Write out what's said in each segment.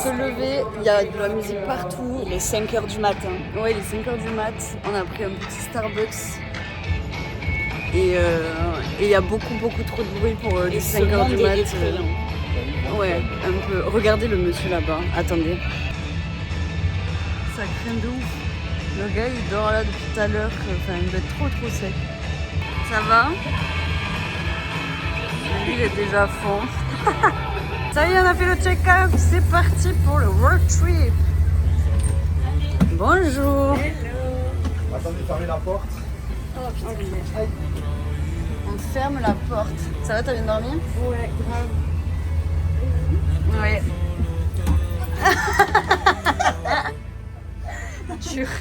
se lever, il y a de la musique partout. Il est 5h du matin. Ouais, il est 5h du mat, on a pris un petit Starbucks. Et il y a beaucoup trop de bruit pour les 5h du mat. Ouais, un peu. Regardez le monsieur là-bas, attendez. Ça craint de ouf. Le gars il dort là depuis tout à l'heure, enfin il doit être trop sec. Ça va? Lui il est déjà à fond. Ça y est, on a fait le check-up, c'est parti pour le road trip. Bonjour. Attendez, fermez la porte. Oh putain. On ferme la porte. Ça va, t'as bien dormi? Ouais, grave. Ouais. Jure.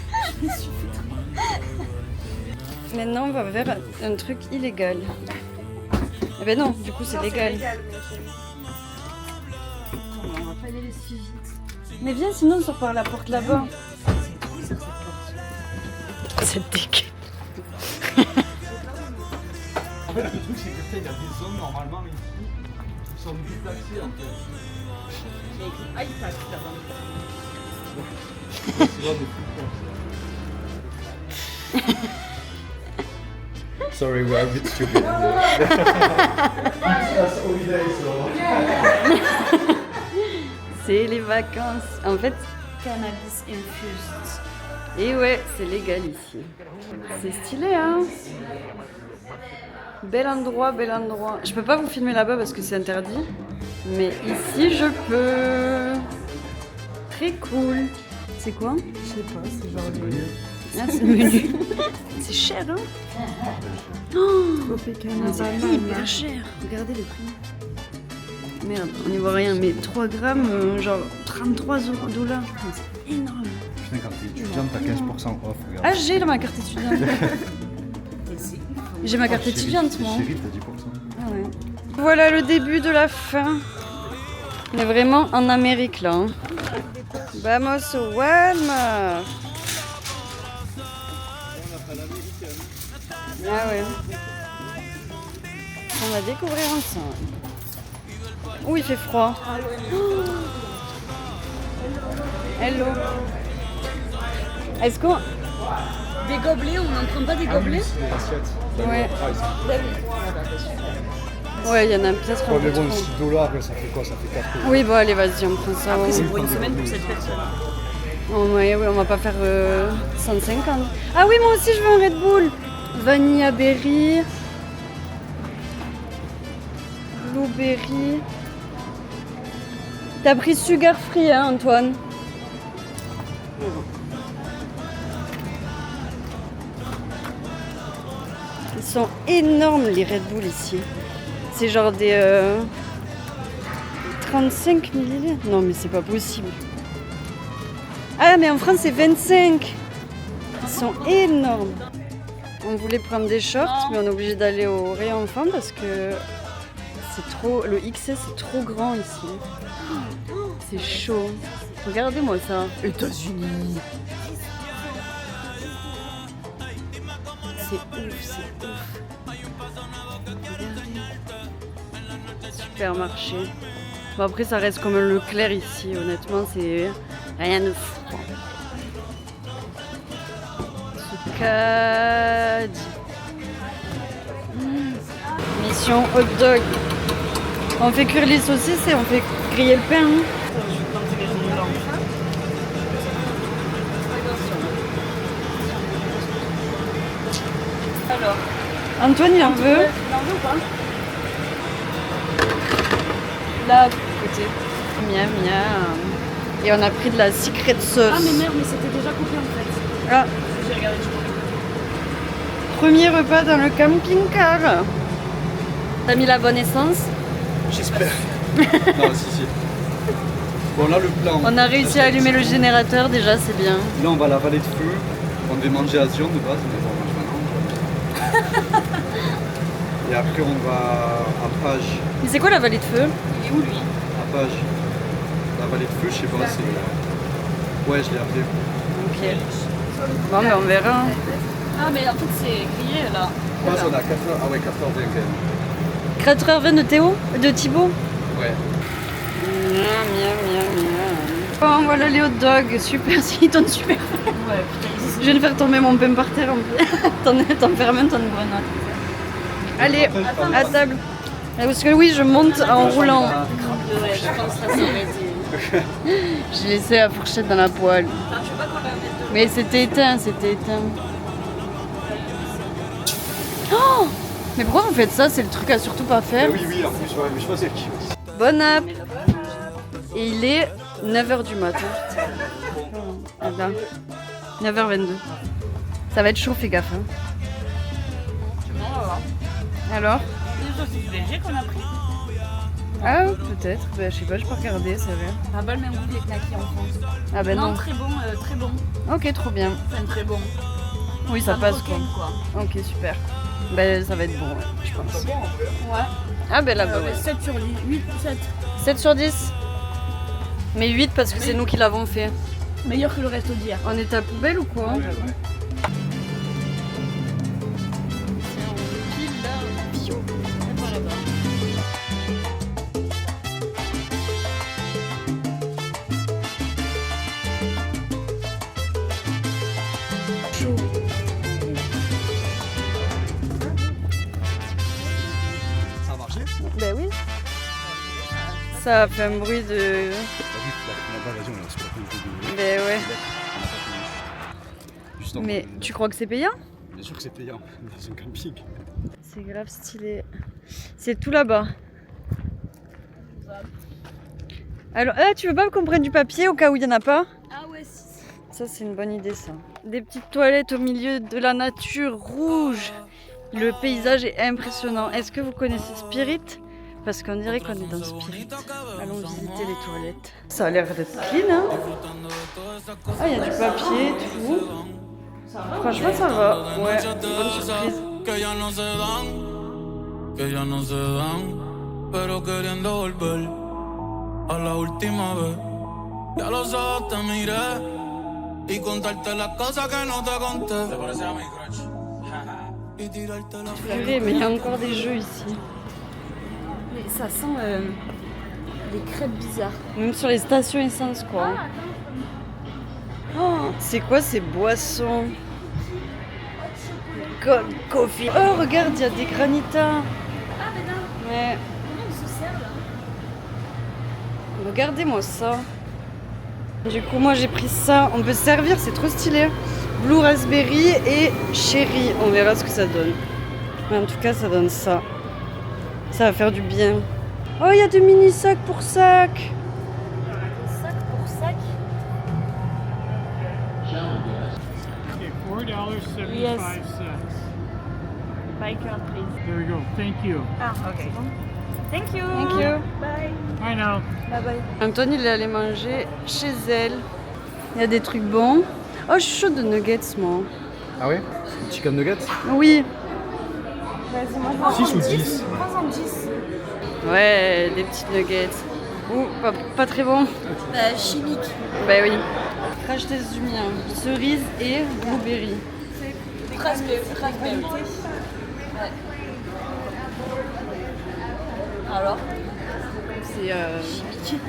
Maintenant, on va vers un truc illégal. Eh ben non, du coup, c'est légal. On va pas y aller si vite. Mais viens, sinon, on sort par la porte là-bas. C'est dégueu. En fait, le truc, c'est que il y a des zones normalement ici qui sont déplacées en fait. Il y a écrit iPad là-bas. C'est là des trucs comme ça. Sorry, we're a bit stupid. That's holiday, so. C'est les vacances. En fait, cannabis infused. Et ouais, c'est légal ici. C'est stylé, hein? Bel endroit, bel endroit. Je peux pas vous filmer là-bas parce que c'est interdit. Mais ici, je peux. Très cool. C'est quoi? Je sais pas, c'est genre le Ah, c'est le menu. C'est cher, hein? Oh, c'est hyper cher. Regardez les prix. Merde, on n'y voit rien. Mais 3 grammes, genre 33 $. C'est énorme. Putain, quand t'es étudiante, t'as 15% off. Regarde. Ah, j'ai ma carte étudiante. J'ai ma carte étudiante, moi. Chérie, t'as 10%. Ah ouais. Voilà le début de la fin. On est vraiment en Amérique là. Hein. Vamos au Walmart. Ah ouais. On va découvrir ensemble. Oh, il fait froid. Oh. Hello. Est-ce qu'on... Des gobelets, on n'en prend pas des gobelets? C'est des assiettes. Ouais. Ah, Ouais, il y en a peut-être un ouais, peu mais bon, trop. 6 $, ça fait quoi? Ça fait 4 €. Oui, bon, allez, vas-y, on prend ça. Après, c'est Ouais. pour une semaine pour cette personne. Oh, ouais, on va pas faire 150. Ah oui, moi aussi, je veux un Red Bull. Vanilla berry. Blueberry. T'as pris sugar free, hein, Antoine? Ils sont énormes, les Red Bull, ici. C'est genre des 35 millilitres. Non, mais c'est pas possible. Ah, mais en France, c'est 25. Ils sont énormes. On voulait prendre des shorts, mais on est obligé d'aller au rayon enfant parce que c'est trop. Le XS, c'est trop grand ici. C'est chaud. Regardez-moi ça. États-Unis. C'est ouf, c'est ouf. Regardez. Supermarché. Bon, après, ça reste comme un Leclerc ici. Honnêtement, c'est rien de fou. Soucadi. Mission hot dog. On fait cuire les saucisses et on fait griller le pain. Alors, Antoine, il en veut. il en veut ou pas? Là, à côté. Miam, miam. Et on a pris de la secret sauce. Ah, mais merde, mais c'était déjà coupé en fait. Ah, J'ai regardé du coup. premier repas dans le camping-car. T'as mis la bonne essence? J'espère. Non, si. Bon, là, le plan. On a réussi à allumer le générateur, déjà, c'est bien. Là, on va à la vallée de feu. On devait manger à Zion de base, mais bon, on mange maintenant. Et après, on va à Page. Mais c'est quoi la vallée de feu? Il est où lui? À Page. La vallée de feu, je sais pas, c'est. Ouais, je l'ai appelé. Ok. Bon, mais on verra. Ah, mais en fait, c'est grillé là. Je pense qu'on a 4h. Ah ouais, 4h20 quand même. 4h20 de Théo? De Thibaut? Ouais. Miam, miam, miam, miam. Bon, voilà les hot dogs, super, ils donnent super. Ouais, putain. Je viens de faire tomber mon pain par terre en plus. T'en fais même ton grenade. Allez, à table. Parce que oui, je monte en roulant. Ouais, je pense que ça aurait été. J'ai laissé la fourchette dans la poêle. Enfin, je sais pas qu'on la mette Mais c'était éteint, Oh, mais pourquoi vous faites ça? C'est le truc à surtout pas faire. Oui, en plus, ouais, mais je pense que c'est qui. Bon app. Et il est 9h du matin. Attends. 9h22. Ça va être chaud, fais gaffe. Hein. Non, on va voir. Alors? C'est des saucisses belges qu'on a pris. Ah, peut-être. Bah, je sais pas, je peux regarder, c'est vrai. Ça n'a pas le même goût que les knackis en France. Ah ben non. très bon, très bon. Ok, trop bien. Enfin, très bon. Oui, ça passe quoi. quoi. Ok, super. Ben, ça va être bon, ouais, je pense. Ouais. Ah ben là-bas, Ouais, 7 sur 10. 8, 7. 7 sur 10. Mais 8 parce que c'est nous qui l'avons fait. Meilleur que le resto d'hier. On est à poubelle ou quoi? Ça a marché? Ben oui. Ça a fait un bruit de... Ben ouais. Mais tu crois que c'est payant? Bien sûr que c'est payant dans un camping. C'est grave stylé. C'est tout là-bas. Alors, tu veux pas qu'on prenne du papier au cas où il y en a pas? Ah ouais, si. Ça, c'est une bonne idée, ça. Des petites toilettes au milieu de la nature rouge. Le paysage est impressionnant. Est-ce que vous connaissez Spirit? Parce qu'on dirait qu'on est dans Spirit. Allons visiter les toilettes. Ça a l'air d'être clean, hein? Ah, il y a du papier, tout. Franchement, ça va. Ouais, bonne surprise. Que ya no se dan, pero queriendo volver a la última vez. Ya los ojos te miré y contarte las cosas que no te conté. Te pareces a mi crush. Y tirarte la Purée, mais il y a encore des jeux ici. Mais ça sent des crêpes bizarres. Même sur les stations essence, quoi. Oh, c'est quoi ces boissons? Gold coffee. Oh, regarde, il y a des granitas. Ah, mais non. Ouais. Comment ils se servent là? Regardez-moi ça. Du coup, moi j'ai pris ça. On peut se servir, c'est trop stylé. Blue raspberry et cherry. On verra ce que ça donne. Mais en tout cas, ça donne ça. Ça va faire du bien. Oh, il y a des mini sacs pour sacs. Sac pour sac. $4.75. Yes. Biker, please. There we go. Thank you. Ah, ok. Thank you. Thank you. Bye. I know. Bye bye. Antoine, il est allé manger chez elle. Il y a des trucs bons. Oh, je suis chaude de nuggets, moi. Ah ouais? Chicken nuggets? Oui. Vas-y, moi je prends 6 ou 10? Prends en 10. Ouais, des petites nuggets. Ouh, pas très bon. Bah, chimique. Bah oui. Crash test du mien. Cerise et blueberry. Raspberry. Alors? C'est Chimique.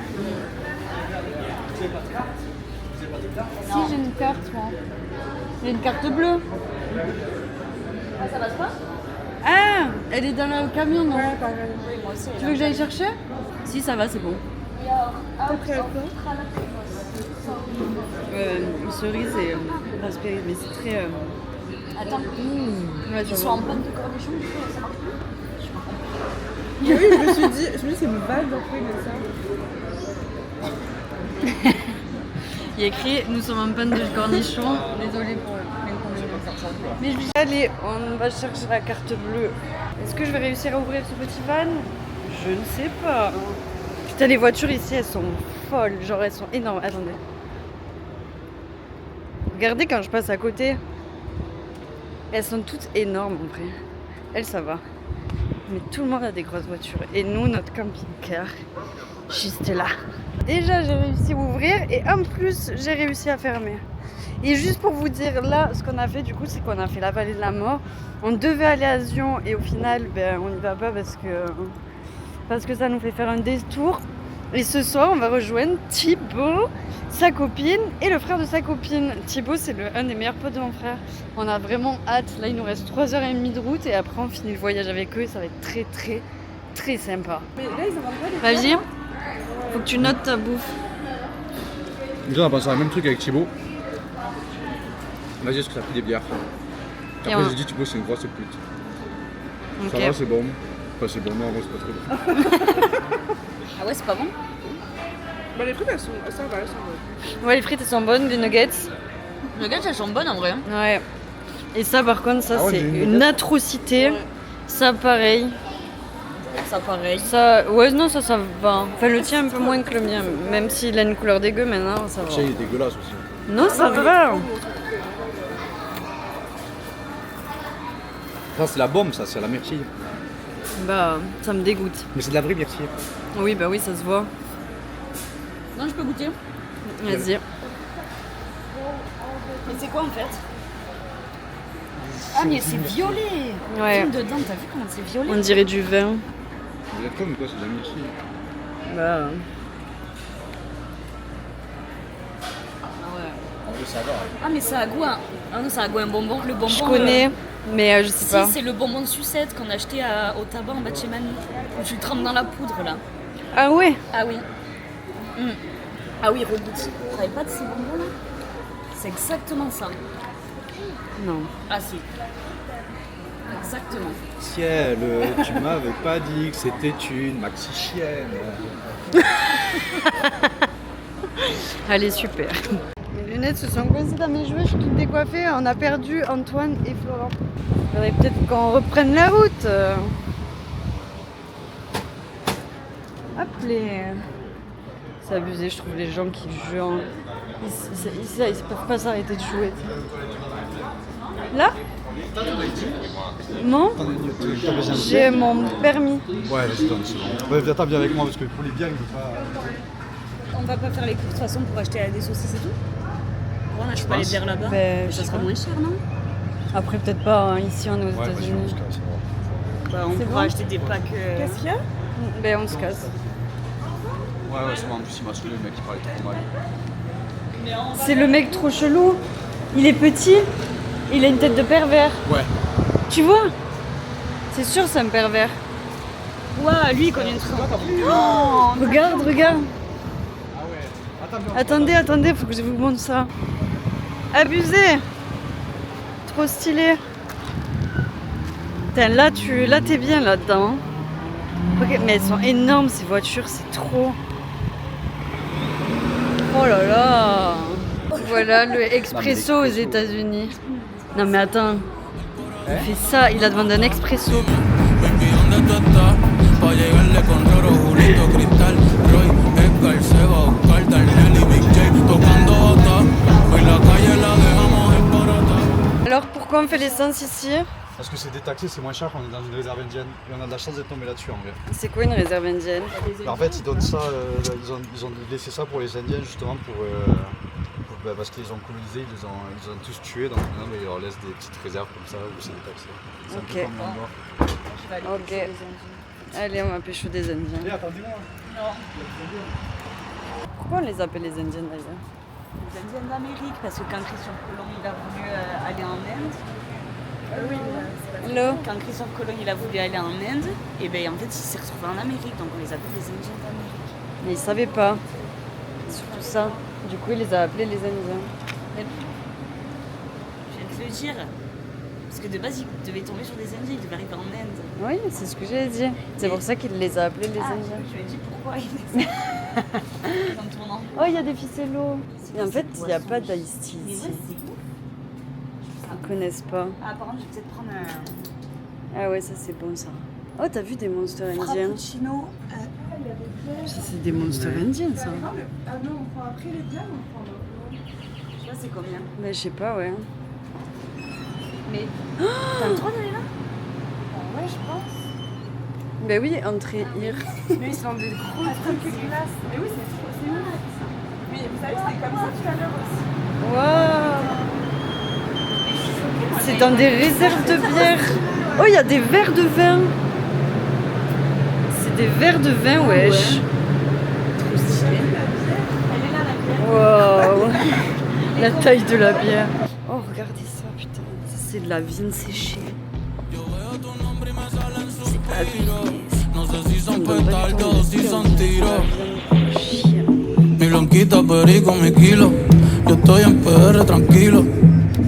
Si j'ai une carte, moi. J'ai une carte bleue. Ah, ça passe pas? Ah, elle est dans le camion, non? Oui, moi aussi. Tu veux que j'aille chercher? Si, ça va, c'est bon. Cerise et raspberry, mais c'est très... Attends. Ouais, Ils sont en panne de cornichons, du coup, ça marche plus? Oui, je me suis dit, c'est une vague d'entrée comme ça. Il y a écrit « Nous sommes en panne de cornichons ». Désolée pour l'inconvénient. Mais je vais aller, on va chercher la carte bleue. Est-ce que je vais réussir à ouvrir ce petit van? Je ne sais pas. Putain, les voitures ici, elles sont folles. Genre, elles sont énormes. Attendez. Regardez quand je passe à côté. Elles sont toutes énormes en vrai. Elles, ça va. Mais tout le monde a des grosses voitures. Et nous, notre camping-car, juste là. Déjà, j'ai réussi à ouvrir et en plus, j'ai réussi à fermer. Et juste pour vous dire, là, ce qu'on a fait, du coup, c'est qu'on a fait la vallée de la mort. On devait aller à Zion et au final, ben, on n'y va pas parce que ça nous fait faire un détour. Et ce soir, on va rejoindre Thibaut, sa copine et le frère de sa copine. Thibaut, c'est un des meilleurs potes de mon frère. On a vraiment hâte. Là, il nous reste 3h30 de route et après, on finit le voyage avec eux et ça va être très, très, très sympa. Mais là, ils en vendent pas des Vas-y, faut que tu notes ta bouffe. Déjà, on a pensé à la même truc avec Thibaut. Vas-y, est-ce que t'as pris des bières? Et Après, on- j'ai dit Thibaut, c'est une grosse pute. Ok. Ça va, c'est bon. Enfin, c'est bon, non, moi, c'est pas trop bon. Ah ouais, c'est pas bon? Bah, les frites, elles sont bonnes. Ouais, les frites, elles sont bonnes, les nuggets. Les gars, elles sont bonnes en vrai. Ouais. Et ça, par contre, ça, Ah ouais, c'est des une nuggets. atrocité. Ça, pareil. Ça pareil. Ça, ouais, non, ça va. Enfin, le tien un peu moins que le mien, même s'il a une couleur dégueu maintenant, ça va. Il est dégueulasse aussi. Non, ça va. Ça, c'est la bombe, ça, c'est la myrtille. Bah, ça me dégoûte. Mais c'est de la vraie myrtille. Oui, bah oui, ça se voit. Non, je peux goûter. Vas-y. Mais c'est quoi en fait? Ah, mais c'est violet. Ouais. Tiens, dedans, t'as vu comment c'est violet? On dirait du vin. Vous êtes comme quoi, c'est de la myrtille. Bah. Ah, mais ça a goût à... Ah non, ça a goût à un bonbon. Le bonbon. Je connais, mais je sais Si, pas. c'est le bonbon de sucette qu'on a acheté au tabac en bas de chez Mamie. Où tu le trempes dans la poudre là. Ah ouais? Ah oui. Ah oui, regoute. Tu savais pas de ces bonbons là? C'est exactement ça. Non. Ah si. Exactement. Ciel, tu m'avais pas dit que c'était une maxi chienne. Allez, super. Mes lunettes se sont coincées dans mes jouets, je suis toute décoiffée. On a perdu Antoine et Florent. Il faudrait peut-être qu'on reprenne la route. Hop les... C'est abusé, je trouve, les gens qui jouent. Ils peuvent pas s'arrêter de jouer. Là? Non? J'ai mon permis. Ouais, vas-y, donne, c'est bon. Ouais, attends bien avec moi parce que pour les bières, il veut pas. On va pas faire les courses de toute façon pour acheter des saucisses et tout? On n'achète pas les bières là-bas? Ben, Mais je ça sais sera pas. moins cher, non? Après, peut-être pas, hein, ici on est aux Ouais, vas-y, on États-Unis. se casse. Bah, on C'est pourra bon acheter des packs. Qu'est-ce qu'il y a? Ben, on se casse. Ouais, c'est bon, en plus, il m'a saoulé, le mec, il parlait trop mal. C'est le mec trop chelou. Il est petit, il a une tête de pervers. Ouais. Tu vois? C'est sûr, c'est un pervers. Ouais, lui il connaît une train. Regarde, regarde. Ah ouais. Attends, Attendez, faut que je vous montre ça. Abusé. Trop stylé. Putain, là, t'es bien là-dedans. Ok, mais elles sont énormes ces voitures, c'est trop. Oh là là. Voilà le expresso aux États-Unis. Non mais attends. Il fait ça, il a demandé un expresso. Baby, ¿dónde tú estás? Pa' llegarle con Roro, Julito, Cristal, Roy, Edgar, Seba, Oscar, Darnell y Big J tocando bata. Hoy la calle la dejamos esparata. Alors pourquoi on fait l'essence ici? Parce que c'est détaxé, c'est moins cher quand on est dans une réserve indienne. Et on a de la chance d'être tombé là-dessus en vrai. C'est quoi une réserve indienne? Bah, en fait, ils donnent ça, ils ont laissé ça pour les Indiens justement parce qu'ils ont colonisé, ils les ont tous tués. Donc maintenant, ils leur laissent des petites réserves comme ça où c'est détaxé. C'est un Ok. peu comme l'endroit. Ok. Allez, on va pécho des Indiens. Et attendez-moi. Pourquoi on les appelle les Indiens d'ailleurs? Les Indiens d'Amérique, parce que quand Christophe Colomb il a voulu aller en Inde, Hello. quand Christophe Colomb il a voulu aller en Inde, et ben en fait il s'est retrouvé en Amérique, donc on les appelle les Indiens d'Amérique. Mais ils savaient pas. Surtout ça. Du coup, il les a appelés les Indiens. Je viens de te le dire. Parce que de base il devait tomber sur des Indiens, il devait arriver en Inde. Oui, c'est ce que j'ai dit. C'est pour ça qu'il les a appelés les Indiens. Je lui ai dit pourquoi il est en tournant. Oh, il y a des ficellos. Et en fait, il n'y a pas d'ice tea Mais ici. ouais, c'est ouf. Ils connaissent pas. Ah, par contre, je vais peut-être prendre un Ah ouais, ça c'est bon ça. Oh, t'as vu des monstres indiens? frappuccino. Ça, c'est des monstres indiens ça. Ah non, on prend après les bières ou on prend l'autre? Je sais pas c'est combien. Mais je sais pas, ouais. Mais t'as le droit d'aller là? Ouais, je pense. Ben oui, entrée ir. Mais ils sont des gros trucs classe. Mais oui, c'est trop, c'est ouf. Mais vous savez, c'était comme ça tout à l'heure aussi. Waouh! C'est dans des réserves de bière. Oh, il y a des verres de vin. C'est des verres de vin, wesh. La taille de la bière. Oh, regardez ça, putain. Ça, c'est de la vigne séchée. C'est abusé. No sé si son petardos, si son tiros. Mi blanquita, perico, mi kilo. Yo estoy en PR tranquilo,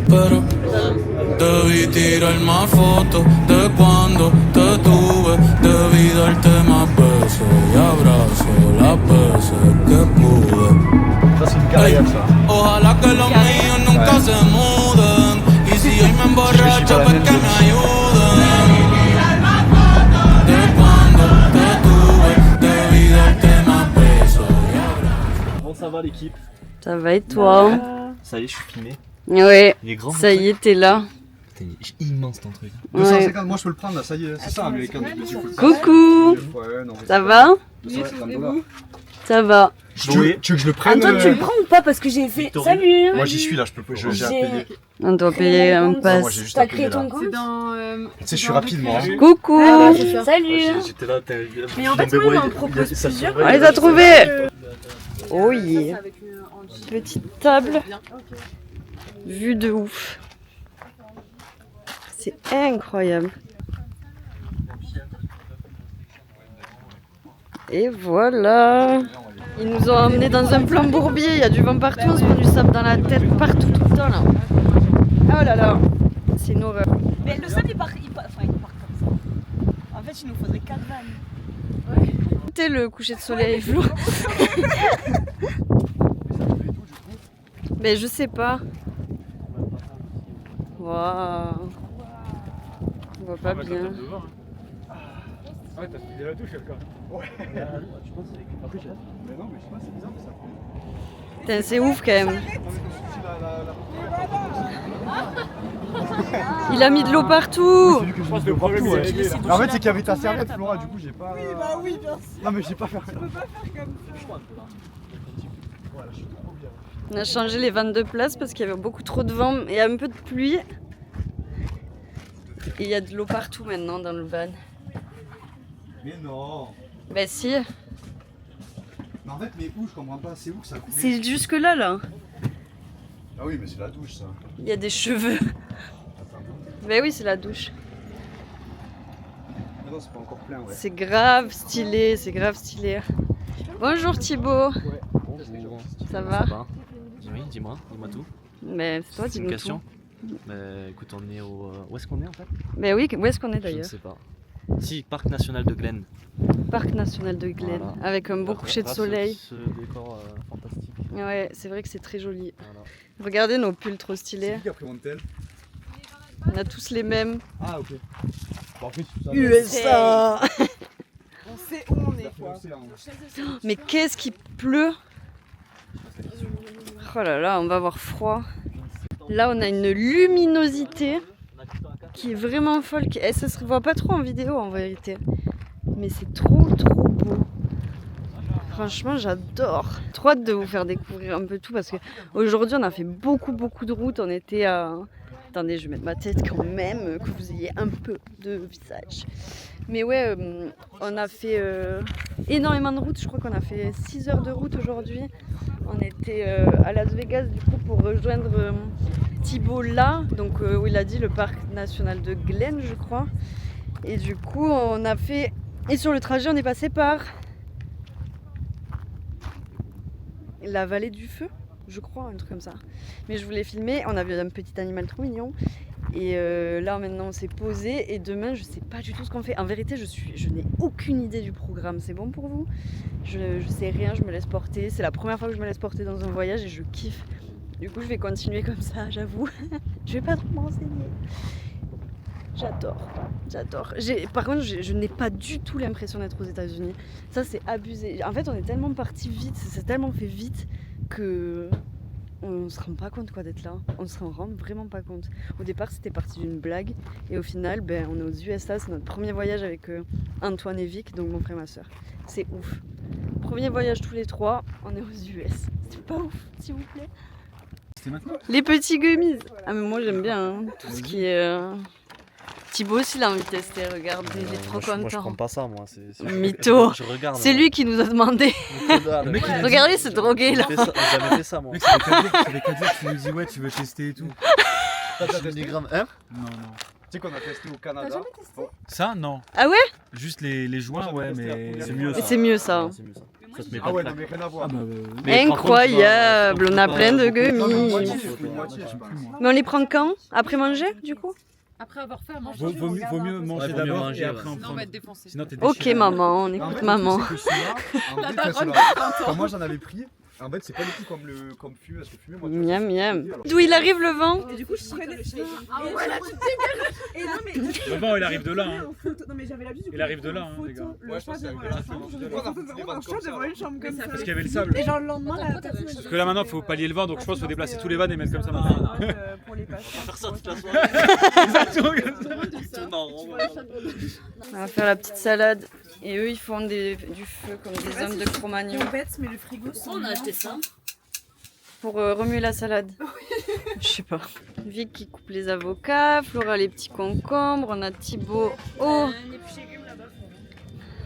pero debí tirar más fotos de cuando te tuve. Debí darte más besos y abrazos las veces que pude. Ça, c'est une carrière, ça. Ojalá que los míos nunca se muden. Y si hoy me emborracho, pues que me ayuden. De cuando te tuve, debí darte más besos y abrazos. Bon, ça va l'équipe? Ça va et toi? Ça y est, je suis filmé. Ouais, Il est grand. ça y est, t'es là. Putain, il est immense ton truc. 250, moi je peux le prendre là, ça y est, c'est ça américain. Coucou. Ouais, non, mais Ça va? 250 $. Ça va. Tu veux que je le prenne Antoine, tu le prends ou pas? Parce que j'ai fait. Victory. Salut! Moi j'y suis là, je peux j'ai à payer. On doit payer un Moi pass. j'ai juste à T'as créé payer là. ton compte? C'est dans. Tu sais, je suis rapide moi. hein. Coucou. Salut! J'étais là, t'as Mais en fait, moi, il m'en propose plusieurs. On les a trouvés. Oh yeah. Petite table. Vue de ouf. C'est incroyable. Et voilà. Ils nous ont emmenés dans un plan bourbier. Il y a du vent partout. On se prend du sable dans la tête partout tout le temps là. Oh là là. C'est une horreur. Mais le sable, il part comme ça. En fait, il nous faudrait 4 vannes. Écoutez le coucher de soleil, Flo. Mais je sais pas. Waouh. On voit pas bien. Ah ouais, t'as filé la douche encore. Ouais. Je pense que c'est après, Mais non, mais je sais pas, c'est bizarre que ça fait. Putain, c'est ouf quand même. Il a mis de l'eau partout. Je pense que le problème c'est réglé là. En fait, c'est qu'il y avait ta serviette, Flora, du coup, j'ai pas. Oui, bah oui, bien sûr. Non, mais j'ai pas fait. Tu peux pas faire comme ça. Voilà, je suis trop bien. On a changé les vannes de place parce qu'il y avait beaucoup trop de vent et un peu de pluie. Et il y a de l'eau partout maintenant dans le van. Mais non. Bah si, Mais en fait, mais où? Je comprends pas. C'est où que ça coule? c'est jusque là là. Ah oui, mais c'est la douche ça. Il y a des cheveux. Bah oui, c'est la douche. Mais non, c'est pas encore plein, ouais. C'est grave stylé, c'est grave stylé. Bonjour Thibaut. Bonjour. Ça va? Oui, dis-moi tout. Mais c'est toi, C'est une dis-nous question. tout. Écoute, on est au. Où est-ce qu'on est en fait? Bah oui, où est-ce qu'on est Je ne d'ailleurs? sais pas. Si, Parc National de Glen. Parc national de Glen, Voilà. avec un beau coucher de Grâce soleil. Ce décor fantastique. Ouais, c'est vrai que c'est très joli. Voilà. Regardez nos pulls trop C'est stylés. qui a pris mon tel? On a tous les mêmes. Ah, ok. Bon, en fait, ça USA. On sait où on est, quoi. Mais qu'est-ce qu'il pleut? Oh là là, on va avoir froid. Là, on a une luminosité qui est vraiment folle. Ça se voit pas trop en vidéo en vérité. Mais c'est trop beau. Franchement, j'adore. Trop hâte de vous faire découvrir un peu tout parce que aujourd'hui, on a fait beaucoup de routes. On était à... Attendez, je vais mettre ma tête quand même, que vous ayez un peu de visage. Mais ouais, on a fait énormément de routes. Je crois qu'on a fait 6 heures de route aujourd'hui. On était à Las Vegas du coup pour rejoindre Thibaut là, donc où il a dit le parc national de Glen, je crois. Et du coup, on a fait... Et sur le trajet, on est passé par la vallée du feu, je crois, un truc comme ça. Mais je voulais filmer, on a vu un petit animal trop mignon. Et là maintenant on s'est posé et demain je sais pas du tout ce qu'on fait. En vérité je n'ai aucune idée du programme, c'est bon pour vous? Je sais rien, je me laisse porter. C'est la première fois que je me laisse porter dans un voyage et je kiffe. Du coup je vais continuer comme ça, j'avoue. Je vais pas trop me renseigner. J'adore. Par contre je n'ai pas du tout l'impression d'être aux États-Unis. Ça c'est abusé. En fait on est tellement parti vite, c'est tellement fait vite que... on se rend pas compte quoi d'être là, on se rend vraiment pas compte. Au départ c'était parti d'une blague et au final on est aux USA, c'est notre premier voyage avec Antoine et Vic, donc mon frère et ma soeur. C'est ouf. Premier voyage tous les trois, on est aux US. C'est pas ouf, s'il vous plaît. Les petits gummies. Ah mais moi j'aime bien hein, tout ce qui est Thibaut aussi, il a envie de tester. Regarde, il est trop moi, je content. prends pas ça, moi. Mytho. Je regarde. C'est lui qui nous a demandé. Le mec, Regardez, il s'est drogué là. J'ai jamais fait ça, moi. Mec, ça fait 4 jours que tu nous dis ouais, tu veux tester et tout. Milligrammes, hein? Non, non. Tu sais qu'on a testé au Canada. Ça, non. Ah ouais? Juste les joints, ouais, mais c'est mieux Mais ça. c'est mieux ça. C'est mieux ça. Ça te met Ah pas ouais, de non claque. mais rien à voir. Ah bah, Mais par contre, Incroyable, on a plein de Non, mais gummies. moitié, moitié, je pense. Mais on les prend quand? Après manger du coup? Après avoir fait à manger. vaut mieux manger vaut mieux d'abord manger, et après ouais. en Sinon, on prendre. va être défoncé. Sinon, t'es Ok déchiré. maman, on En écoute fait, maman. le truc, c'est que celui-là, en vrai, daronne celui-là, de quand moi j'en avais pris, en fait c'est pas du tout comme fumer, parce que fumer moi tu vois, Miam c'est miam. compliqué, alors. D'où il arrive le vent? Et du coup, je prenais. Ah ouais, là, tu t'es. Et non, mais. Le vent, il arrive de là. Hein. Non, mais j'avais l'habitude. Il arrive de là, hein, les gars. Ouais, je pense que c'est avec la chambre. Devant un chat devant une chambre comme ça. Parce qu'il y avait le sable. Et genre le lendemain, la personne. Parce que là maintenant, faut pallier le vent, donc je pense qu'il faut déplacer tous les vannes et mettre comme ça maintenant. Pour les patients. Faire ça toute la soirée. Exactement comme ça. Tourne en rond. On va faire la petite salade. Et eux ils font du feu comme des hommes de Cro-Magnon. C'est bête, mais le frigo, c'est. On a acheté ça. Pour remuer la salade. Je sais pas. Vic qui coupe les avocats, Flora les petits concombres, on a Thibaut. Oh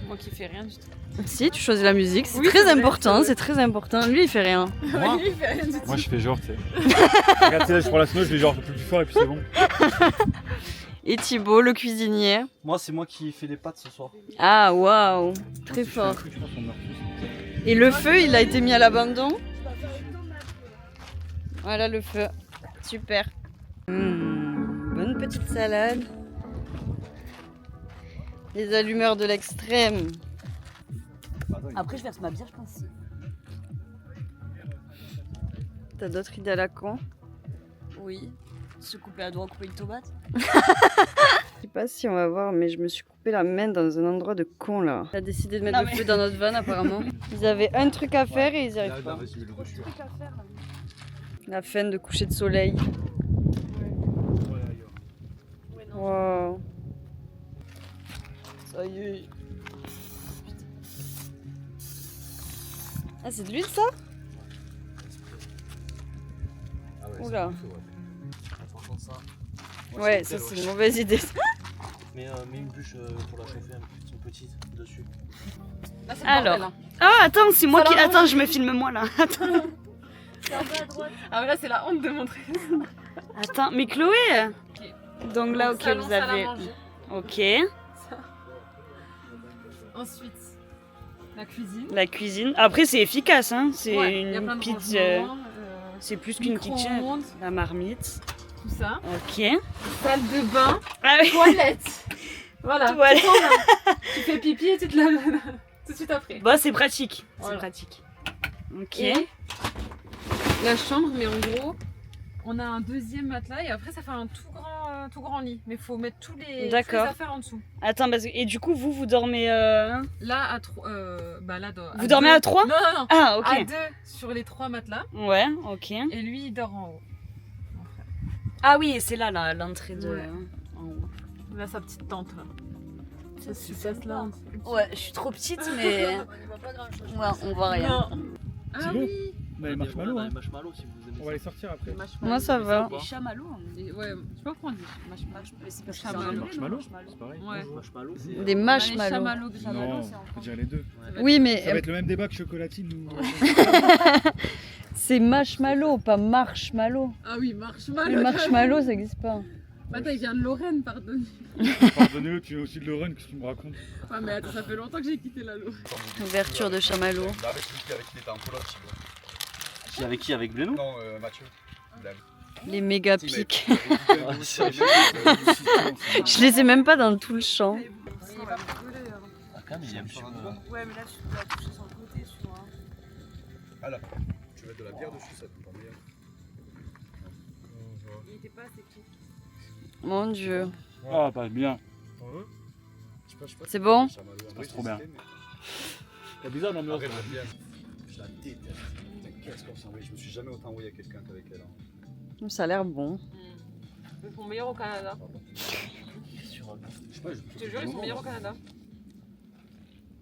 Moi qui fais rien du tout. si, tu choisis la musique, c'est Oui, très c'est vrai, important, c'est c'est très important. Lui il fait rien. Moi, Il fait rien du tout. moi, je fais genre, tu sais. Regarde, tu sais, là, je prends la snow, je fais genre un peu plus fort et puis c'est bon. Et Thibaut, le cuisinier. Moi, c'est moi qui fais les pâtes ce soir. Ah waouh, très fort. Je pense qu'on meurt tous. Et le feu, il a été mis à l'abandon. Voilà le feu. Super. Bonne petite salade. Les allumeurs de l'extrême. Après, je verse ma bière, je pense. T'as d'autres idées à la con? Oui. Se couper à doigt, couper une tomate. Je sais pas si on va voir, mais je me suis coupé la main dans un endroit de con là. On a décidé de mettre Non, le mais- feu dans notre van apparemment. Ils avaient un truc à faire et ils y Là, arrivent là, pas. vas-y, mets-le dessus. La fin de coucher de soleil. Wow. Ça y est. Ah, c'est de l'huile ça? Ah ouais, Oula. c'est ouais. Par contre, ça. Ouais, ça c'est une mauvaise idée. Mais une bûche pour la chauffer, une toute petite dessus. Alors. Ah, attends, c'est moi qui. Attends, je me filme moi là. Ah, mais là, c'est la honte de montrer. Attends, mais Chloé. Donc là, ok, Salon, vous salle à avez. manger. Ok. Ensuite, la cuisine. La cuisine. Après, c'est efficace, hein. C'est Ouais, il y a plein une de pizza. rangements, C'est plus qu'une kitchen. micro-ondes, La marmite. tout ça. Ok. Salle de bain, Ah oui. toilette. Voilà. Toilette. tout en un. Tu fais pipi et tu te laves tout de suite après. Bon, c'est pratique. Voilà. C'est pratique. Ok. Et la chambre, mais en gros, on a un deuxième matelas et après ça fait un tout grand lit. Mais il faut mettre toutes les D'accord. affaires en dessous. Attends, et du coup, vous dormez. Là, à 3. Bah là, Vous dormez à 3? Non, non, non. Ah, ok. À 2 sur les 3 matelas. Ouais, ok. Et lui, il dort en haut. Ah oui, et c'est là, l'entrée de. Ouais. en haut. Il a sa petite tente là. Ça, c'est ça, là. Ouais, je suis trop petite, mais. Ouais, on voit rien. Non. C'est Ah bon. oui. Bah, les marshmallows, hein. Les marshmallows, si vous aimez On va les sortir après. Moi, ça va. Les chamallows. Ouais, je sais pas pourquoi on dit marshmallow. Mais c'est parce que c'est Chamallow. un anglais, Marshmallow, non c'est pareil. Ouais. Marshmallows, c'est. Des On a les marshmallows. chamallows de Non, c'est en faut dire les deux. Oui, Ça va mais être le même débat que chocolatine ou. c'est marshmallow, pas marshmallow. Ah oui, Le marshmallow. marshmallow, ça n'existe pas. Attends, il vient de Lorraine, pardon. Pardonnez-le, tu es aussi de Lorraine, qu'est-ce que tu me racontes? Ah mais attends, ça fait longtemps que j'ai quitté la Lorraine. Ouverture de chamallow. Là, avec lui avec qui il était en coloc, tu vois. Avec qui? Avec Bléno? Non, Mathieu. Blague. Les méga Si, mais- pics. C'est Je les ai même pas dans tout le champ. Ah, quand même, il y a un petit peu. Ouais, mais là, tu dois toucher sur le côté, tu vois. Ah là, tu veux mettre de la bière dessus, ça te prend meilleur. Il était pas assez clean. Mon dieu. Ah, pas bien. C'est bon? Ça passe trop bien. C'est bizarre l'ambiance. Arrête la bière. Je la déteste. Putain, qu'est-ce qu'on s'est envoyé? Je me suis jamais autant envoyé à quelqu'un qu'avec elle. Hein. Ça a l'air bon. Ils sont meilleurs au Canada. Sur Je sais pas, Je te jure, ils sont meilleurs au Canada.